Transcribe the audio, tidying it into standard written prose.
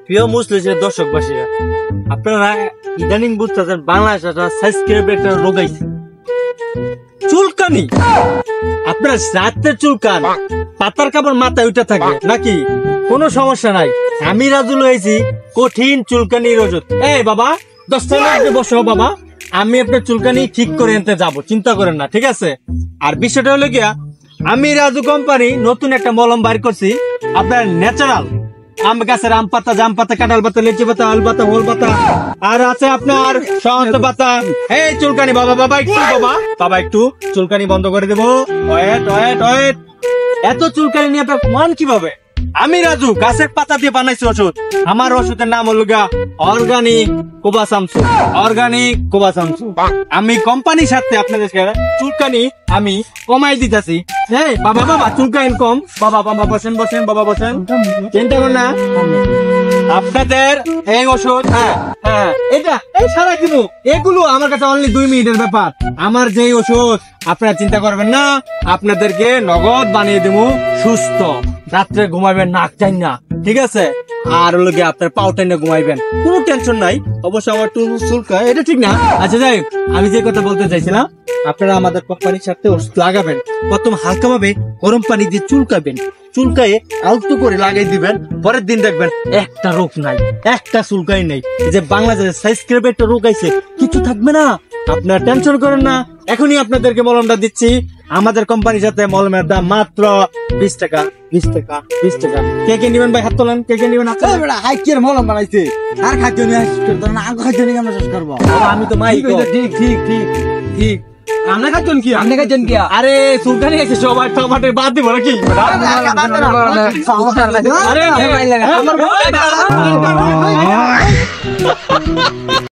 প্রিয় মুসলিমের দর্শকবাসীরা, আপনারা ইদানিং বুঝতেছেন বাংলাদেশ সাবস্ক্রাইব একটা রোগ আইছে, চুলকানি। আপনার রাত্রে চুলকান, পাতার কাপড় মাথায় উঠে থাকে নাকি? কোনো সমস্যা নাই, আমি রাজুল হয়েছি কঠিন চুলকানির ওষুধ। এই বাবা 10 মিনিট বসো বাবা, আমি আপনার চুলকানি ঠিক করে আনতে যাবো, চিন্তা করেন না, ঠিক আছে? আর বিষয়টা হলো গিয়া, আমি রাজু কোম্পানি নতুন একটা মলম বাইর করছি, আপনার ন্যাচারাল আম গাছের আম পাতা, জাম পাতা, কাঁঠাল পাতা, লিচি পাতা, আল পাতা, হোল পাতা, আর আছে আপনার সহন্ত পাতা। এই চুলকানি বাবা, বাবা একটু বাবা, বাবা একটু চুলকানি বন্ধ করে দেবো। ওয়েট ওয়েট ওয়েট, এত চুলকানি নিয়ে আপনার মান কিভাবে? আমি রাজু গাছের পাতা দিয়ে বানাইছি ওষুধ। আমার ওষুধের নাম হলো অর্গানিক কোবাসামসু, অর্গানিক কোবাসামসু। আমি কোম্পানির সাথে আপনাদের চুলকানি আমি কমাই দিতেছি। এই বাবা, বাবা চুলকানি কম। বাবা, বাবা বসেন বসেন, বাবা বসেন, চিন্তা করেন না। আপনাদের এই ওষুধ, হ্যাঁ হ্যাঁ, এটা এই সারা দিবো, এগুলো আমার কাছে অনলি 2 মিনিটের ব্যাপার। আমার যেই ওষুধ আপনারা চিন্তা করবেন না, আপনাদেরকে নগদ বানিয়ে দেবো, সুস্থ। রাত্রে ঘুমাবেন নাক চাই না, ঠিক আছে? আর হলো গিয়ে আপনার পাও টাইনে ঘুমাইবেন, কোনো টেনশন নাই। অবশ্য আমার চুলকা, এটা ঠিক না। আচ্ছা যাই, আমি যে কথা বলতে চাইছিলাম, আপনারা আমাদের কোম্পানির সাথে ওষুধ লাগাবেন। প্রথম হালকা ভাবে গরম পানি দিয়ে চুলকাবেন, চুলকায়ে আলতো করে লাগাই দিবেন। পরের দিন দেখবেন একটা রোগ নাই, একটা চুলকাই নাই। যে বাংলাদেশে সাবস্ক্রাইব একটা রোগ আইছে, কিছু থাকবে না, আপনারা টেনশন করেন না। এখনই আপনাদেরকে মলমটা দিচ্ছি। আমাদের কোম্পানির সাথে মলমের দাম মাত্র 20 টাকা, 20 টাকা, 20 টাকা। কে কে নিবেন ভাই হাত তোলেন, কে কে নিবেন? হাইকের মলম বানাইছে, আর খাদ্য নিয়ে খাদ্য নিয়ে আমরা শেষ করবো। আমি তো মাই ঠিক ঠিক ঠিক ঠিক। আমরা খাচ্ছেন কি? আপনি খাচ্ছেন কি? আরে চুলকানি গেছে, সবাই টমাটো বাদ দিব নাকি? আরে আমার